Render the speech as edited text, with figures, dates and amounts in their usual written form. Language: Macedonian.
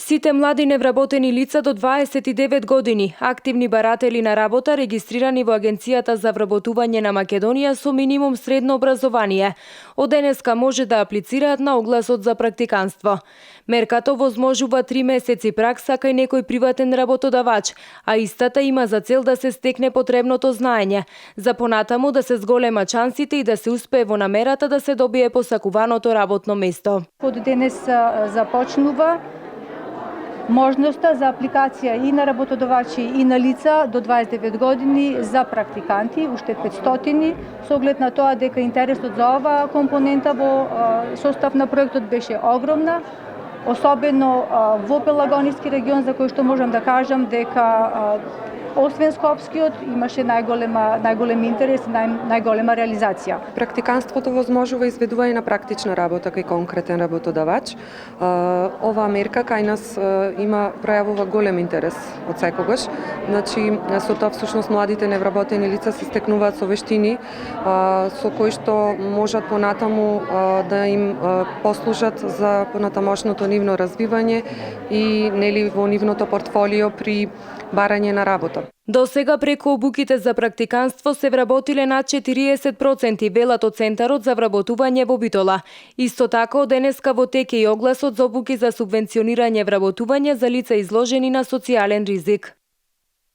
Сите млади невработени лица до 29 години, активни баратели на работа регистрирани во Агенцијата за вработување на Македонија со минимум средно образование, од денеска може да аплицираат на огласот за практиканство. Мерката возможува 3 месеци пракса кај некој приватен работодавач, а истата има за цел да се стекне потребното знаење, за понатаму да се зголема шансите и да се успее во намерата да се добие посакуваното работно место. Од денес започнува можноста за апликација и на работодавачи и на лица до 29 години за практиканти, уште 500, со оглед на тоа дека интересот за оваа компонента во состав на проектот беше огромна, особено во Пелагонички регион, за кој што можам да кажам дека освен Скопскиот имаше најголем интерес и најголема реализација. Практиканството возможува изведување на практична работа кај конкретен работодавач. Оваа мерка кај нас пројавува голем интерес од секогаш. Значи, со тоа всушност младите невработени лица се стекнуваат со вештини со кои што можат понатаму да им послужат за понатамошното нивно развивање и во нивното портфолио при барање на работа. До сега преку обуките за практиканство се вработиле над 40%, велат од Центарот за вработување во Битола. Исто така, од денеска во тек е и огласот за обуки за субвенционирање вработување за лица изложени на социјален ризик.